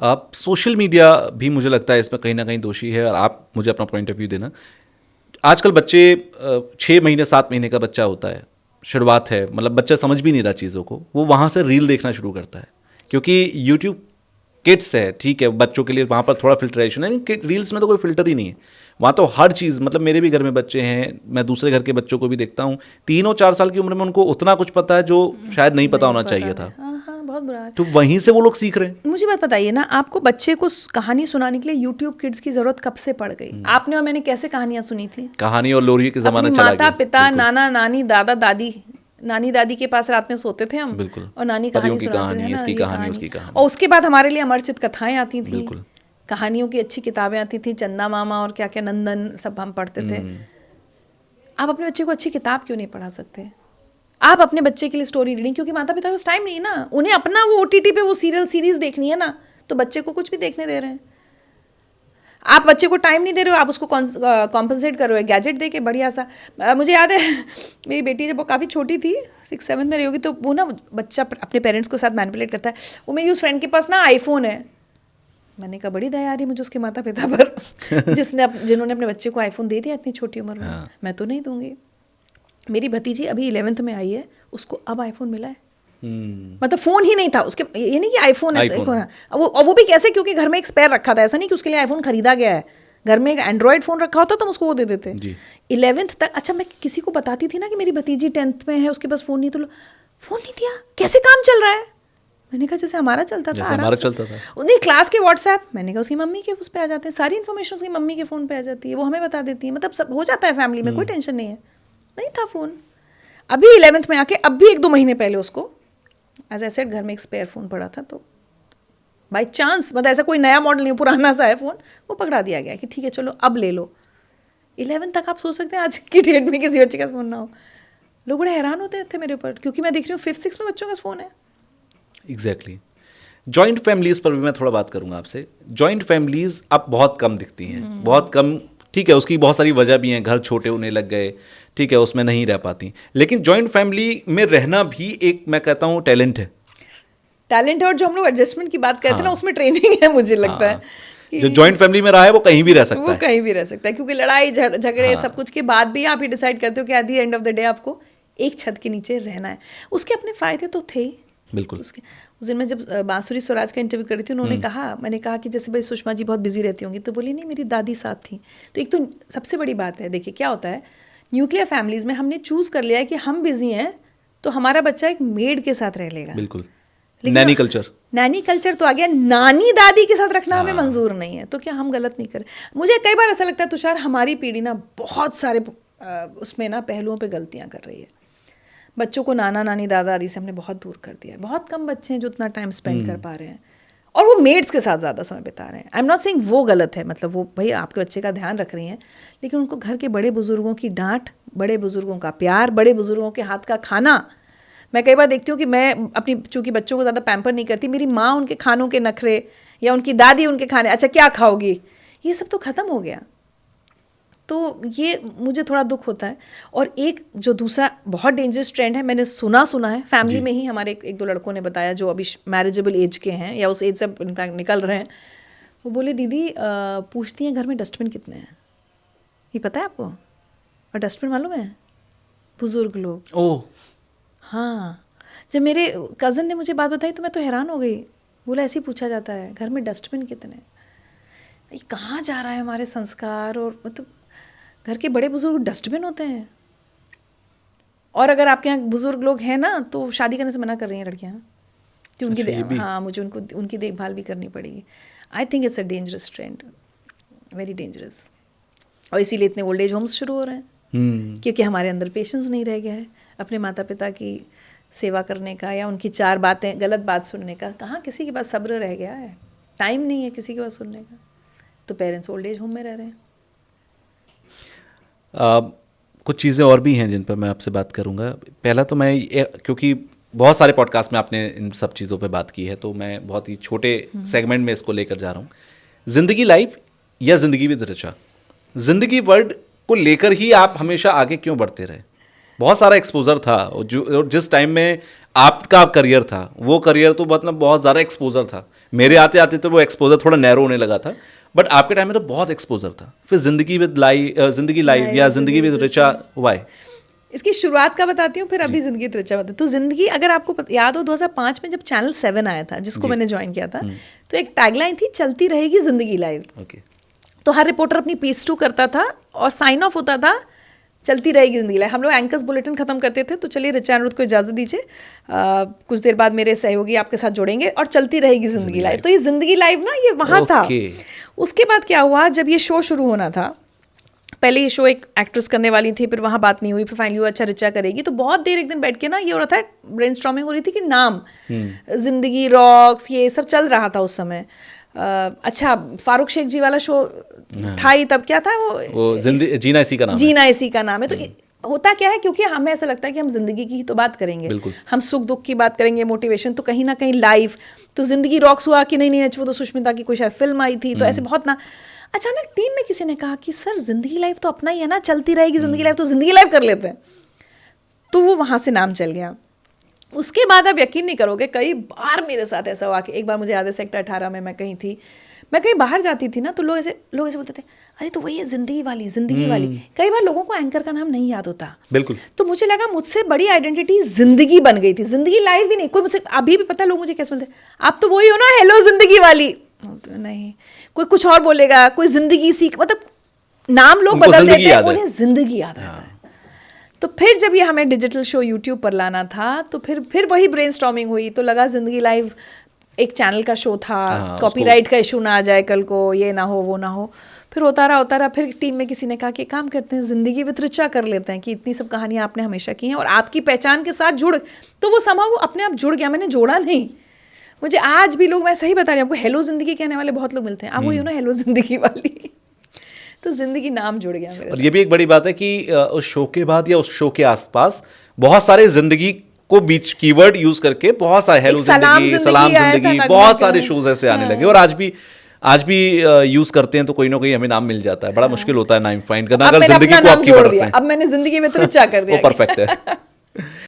आप social media भी मुझे लगता है इसमें कहीं ना कहीं दोषी है, और आप मुझे अपना पॉइंट ऑफ व्यू देना। आजकल बच्चे 6 महीने 7 महीने का बच्चा होता है, शुरुआत है, मतलब बच्चा समझ भी नहीं रहा चीज़ों को, वो वहाँ से रील देखना शुरू करता है, क्योंकि यूट्यूब किड्स है, ठीक है, बच्चों के लिए वहाँ पर थोड़ा फिल्ट्रेशन है, लेकिन रील्स में तो कोई फिल्टर ही नहीं है। वहाँ तो हर चीज़, मतलब मेरे भी घर में बच्चे हैं, मैं दूसरे घर के बच्चों को भी देखता हूँ, 3 और 4 साल की उम्र में उनको उतना कुछ पता है जो शायद नहीं पता होना चाहिए था। हाँ, बहुत बुरा है। तो वहीं से वो लोग सीख रहे हैं। मुझे बात बताइए ना, आपको बच्चे को कहानी सुनाने के लिए यूट्यूब किड्स की जरूरत कब से पड़ गई? आपने और मैंने कैसे कहानियां सुनी थी? कहानी और लोरी के ज़माना अपनी चला गया। माता पिता, नाना नानी, दादा दादी, नानी दादी के पास रात में सोते थे हम, बिल्कुल। और नानी परियों कहानी की सुनाते कहानी, थे ना, इसकी ये कहानी, उसकी कहानी। और उसके बाद हमारे लिए अमरचित कथाएं आती थी, बिल्कुल। कहानियों की अच्छी किताबें आती थी, चंदा मामा और क्या क्या नंदन, सब हम पढ़ते थे। आप अपने बच्चे को अच्छी किताब क्यों नहीं पढ़ा सकते? आप अपने बच्चे के लिए स्टोरी रीडिंग, क्योंकि माता पिता के पास टाइम नहीं है ना, उन्हें अपना वो OTT पे वो सीरियल सीरीज देखनी है ना, तो बच्चे को कुछ भी देखने दे रहे हैं। आप बच्चे को टाइम नहीं दे रहे हो, आप उसको कॉम्पनसेट कर रहे हो गैजेट दे के बढ़िया सा। मुझे याद है मेरी बेटी जब वो काफ़ी छोटी थी, 6-7 में रही होगी, तो वो ना बच्चा अपने पेरेंट्स के साथ मैनिपुलेट करता है। वो मेरी उस फ्रेंड के पास ना आईफोन है। मैंने कहा बड़ी दया आ रही मुझे उसके माता पिता पर जिन्होंने अपने बच्चे को आईफोन दे दिया इतनी छोटी उम्र में। मैं तो नहीं दूंगी। मेरी भतीजी अभी 11th में आई है, उसको अब आईफोन मिला है। मतलब फोन ही नहीं था उसके, ये नहीं कि आईफोन है, वो भी कैसे, क्योंकि घर में एक स्पेयर रखा था, ऐसा नहीं कि उसके लिए आईफोन खरीदा गया है, घर में एक एंड्रॉयड फोन रखा होता तो हम उसको वो दे देते। 11th तक। अच्छा, मैं किसी को बताती थी ना कि मेरी भतीजी 10th में है, उसके पास फोन नहीं, तो फोन नहीं दिया, कैसे काम चल रहा है? मैंने कहा जैसे हमारा चलता था, हमारा चलता था। नहीं, क्लास के व्हाट्सएप, मैंने कहा उसकी मम्मी के उस पे आ जाते हैं, सारी इन्फॉर्मेशन उसकी मम्मी के फ़ोन पे आ जाती है, वो हमें बता देती है, मतलब सब हो जाता है फैमिली में, कोई टेंशन नहीं है। नहीं था फ़ोन। अभी 11th में आके, अब भी 1-2 महीने पहले उसको एज आई सेड घर में एक स्पेयर फ़ोन पड़ा था, तो बाई चांस, मतलब ऐसा कोई नया मॉडल नहीं, पुराना सा है फ़ोन, वो पकड़ा दिया गया कि ठीक है चलो अब ले लो। 11 तक आप सोच सकते हैं आज की डेट में किसी बच्चे का फ़ोन ना हो। लोग बड़े हैरान होते थे मेरे ऊपर, क्योंकि मैं देख रही हूँ 5-6 में बच्चों का फ़ोन है। एग्जैक्टली। जॉइंट फैमिलीज़ पर भी मैं थोड़ा बात करूंगा आपसे। जॉइंट फैमिलीज़ अब बहुत कम दिखती हैं, बहुत कम, ठीक है, उसकी बहुत सारी वजह भी हैं, घर छोटे होने लग गए, ठीक है, उसमें नहीं रह पाती, लेकिन जॉइंट फैमिली में रहना भी एक, मैं कहता हूँ, टैलेंट है। टैलेंट है, और जो हम लोग एडजस्टमेंट की बात करते हैं ना, उसमें ट्रेनिंग है, मुझे लगता है। जो जॉइंट फैमिली में रहा है वो कहीं भी रह सकता है, वो कहीं भी रह सकता है, क्योंकि लड़ाई झगड़े सब कुछ के बाद भी आप ही डिसाइड करते हो कि at the end of the day आपको एक छत के नीचे रहना है। उसके अपने फ़ायदे तो थे ही। बिल्कुल। उस दिन मैं जब बांसुरी स्वराज का इंटरव्यू करी थी, उन्होंने कहा, मैंने कहा कि जैसे भाई सुषमा जी बहुत बिजी रहती होंगी, तो बोली नहीं, मेरी दादी साथ थी। तो एक तो सबसे बड़ी बात है, देखिए क्या होता है, न्यूक्लियर फैमिलीज़ में हमने चूज़ कर लिया है कि हम बिजी हैं तो हमारा बच्चा एक मेड के साथ रह लेगा। बिल्कुल। नैनी कल्चर तो आ गया, नानी दादी के साथ रखना हमें मंजूर नहीं है। तो क्या हम गलत नहीं करें? मुझे कई बार ऐसा लगता है तुषार, हमारी पीढ़ी ना बहुत सारे उसमें ना पहलुओं पे गलतियां कर रही है। बच्चों को नाना नानी दादा दादी से हमने बहुत दूर कर दिया है। बहुत कम बच्चे हैं जो उतना टाइम स्पेंड कर पा रहे हैं, और वो मेड्स के साथ ज़्यादा समय बिता रहे हैं। आई एम नॉट सेइंग वो गलत है, मतलब वो भाई आपके बच्चे का ध्यान रख रही हैं, लेकिन उनको घर के बड़े बुजुर्गों की डांट, बड़े बुजुर्गों का प्यार, बड़े बुजुर्गों के हाथ का खाना। मैं कई बार देखती हूँ कि मैं अपनी, चूँकि बच्चों को ज़्यादा पैम्पर नहीं करती, मेरी माँ उनके खानों के नखरे, या उनकी दादी उनके खाने, अच्छा क्या खाओगी, ये सब तो ख़त्म हो गया। तो ये मुझे थोड़ा दुख होता है। और एक जो दूसरा बहुत डेंजरस ट्रेंड है, मैंने सुना है फैमिली में ही, हमारे एक दो लड़कों ने बताया जो अभी मैरिजेबल एज के हैं या उस एज से इनफैक्ट निकल रहे हैं। वो बोले दीदी पूछती हैं घर में डस्टबिन कितने हैं, ये पता है आपको? और डस्टबिन मालूम है, बुजुर्ग लोग। ओह हाँ, जब मेरे कज़न ने मुझे बात बताई तो मैं तो हैरान हो गई। बोला ऐसे ही पूछा जाता है घर में डस्टबिन कितने? ये कहाँ जा रहा है हमारे संस्कार? और मतलब घर के बड़े बुजुर्ग डस्टबिन होते हैं। और अगर आपके यहाँ बुजुर्ग लोग हैं ना, तो शादी करने से मना कर रही हैं लड़कियाँ कि उनकी हाँ, मुझे उनकी देखभाल भी करनी पड़ेगी। I think it's a dangerous trend, very dangerous. और इसीलिए इतने ओल्ड एज होम्स शुरू हो रहे हैं, क्योंकि हमारे अंदर पेशेंस नहीं रह गया है अपने माता पिता की सेवा करने का, या उनकी 4 बातें गलत बात सुनने का। कहाँ किसी के पास सब्र रह गया है, टाइम नहीं है किसी के पास सुनने का, तो पेरेंट्स ओल्ड एज होम में रह रहे हैं। कुछ चीज़ें और भी हैं जिन पर मैं आपसे बात करूंगा। पहला तो मैं, क्योंकि बहुत सारे पॉडकास्ट में आपने इन सब चीज़ों पे बात की है, तो मैं बहुत ही छोटे सेगमेंट में इसको लेकर जा रहा हूँ। ज़िंदगी लाइफ या ज़िंदगी विद ऋचा, ज़िंदगी वर्ड को लेकर ही आप हमेशा आगे क्यों बढ़ते रहे? बहुत सारा एक्सपोजर था, जो जिस टाइम में आपका करियर था, वो करियर तो मतलब बहुत ज़्यादा एक्सपोजर था, मेरे आते आते तो वो एक्सपोजर थोड़ा नैरो होने लगा था, बट आपके टाइम में तो बहुत एक्सपोजर था। फिर जिंदगी लाइव या जिंदगी विद रिचा, वाई? इसकी शुरुआत का बताती हूँ, फिर अभी जिंदगी त्रिचा बताती हूँ। तो जिंदगी, अगर आपको याद हो 2005 में जब चैनल 7 आया था, जिसको मैंने ज्वाइन किया था, तो एक टैगलाइन थी, चलती रहेगी जिंदगी लाइव। ओके। तो हर रिपोर्टर अपनी पीस 2 करता था और साइन ऑफ होता था चलती रहेगी जिंदगी लाइव। हम लोग एंकर्स बुलेटिन खत्म करते थे, तो चलिए रिचा अनिरुद्ध को इजाज़त दीजिए, कुछ देर बाद मेरे सहयोगी आपके साथ जुड़ेंगे और चलती रहेगी जिंदगी लाइव। तो ये जिंदगी लाइव ना, ये वहाँ था। उसके बाद क्या हुआ, जब ये शो शुरू होना था, पहले ये शो एक एक्ट्रेस करने वाली थी, फिर वहाँ बात नहीं हुई, फिर फाइनली हुआ अच्छा रिचा करेगी। तो बहुत देर एक दिन बैठ के ना ये हो रहा था, ब्रेनस्टॉर्मिंग हो रही थी कि नाम, जिंदगी रॉक्स, ये सब चल रहा था उस समय। अच्छा, फारूक शेख जी वाला शो था ही तब, क्या था वो जीना इसी का नाम है। जीना इसी का नाम है। तो होता क्या है, क्योंकि हमें ऐसा लगता है कि हम जिंदगी की ही तो बात करेंगे, हम सुख दुख की बात करेंगे, मोटिवेशन, तो कहीं ना कहीं लाइफ। तो जिंदगी रॉक्स हुआ कि नहीं, वो तो सुष्मिता की कोई शायद फिल्म आई थी, तो ऐसे बहुत ना। अचानक टीम में किसी ने कहा कि सर जिंदगी लाइफ तो अपना ही है ना, चलती रहेगी जिंदगी लाइफ, तो जिंदगी लाइफ कर लेते हैं। तो वो वहाँ से नाम चल गया। उसके बाद आप यकीन नहीं करोगे, कई बार मेरे साथ ऐसा हुआ कि एक बार मुझे याद है सेक्टर 18 में मैं कहीं थी, मैं कहीं बाहर जाती थी ना, तो लोग ऐसे बोलते थे, अरे तो वही है जिंदगी वाली, जिंदगी वाली। कई बार लोगों को एंकर का नाम नहीं याद होता। बिल्कुल। तो मुझे लगा मुझसे बड़ी आइडेंटिटी जिंदगी बन गई थी, जिंदगी लाइव भी नहीं। कोई मुझसे अभी भी पता, लोग मुझे कैसे बोलते, आप तो वही हो ना, हेलो जिंदगी वाली। तो नहीं, कोई कुछ और बोलेगा, कोई जिंदगी सीख, मतलब नाम लोग बदल देते हैं, उन्हें जिंदगी याद रहता है। तो फिर जब ये हमें डिजिटल शो यूट्यूब पर लाना था, तो फिर वही ब्रेनस्टॉर्मिंग हुई। तो लगा जिंदगी लाइव एक चैनल का शो था, कॉपीराइट का इशू ना आ जाए कल को, ये ना हो वो ना हो। फिर होता रहा। फिर टीम में किसी ने कहा कि काम करते हैं, जिंदगी विद रिचा कर लेते हैं, कि इतनी सब कहानियाँ आपने हमेशा की हैं और आपकी पहचान के साथ जुड़, तो वो समां वो अपने आप जुड़ गया, मैंने जोड़ा नहीं। मुझे आज भी लोग, मैं सही बता रही हूँ आपको, हेलो जिंदगी कहने वाले बहुत लोग मिलते हैं, आप वही हो ना हेलो जिंदगी वाली। तो जिंदगी नाम जुड़ गया मेरे। और ये भी एक बड़ी बात है कि उस शो के बाद या उस शो के आसपास बहुत सारे जिंदगी को बीच कीवर्ड यूज करके बहुत सारे हेलो जिंदगी, सलाम जिंदगी, बहुत सारे शोज ऐसे आने लगे। और आज भी यूज करते हैं, तो कोई ना कोई हमें नाम मिल जाता है। बड़ा मुश्किल होता है नाम फाइंड करना, अगर जिंदगी को आपकी जोड़ दिया। अब मैंने जिंदगी में तो रिचा कर दिया, वो परफेक्ट है।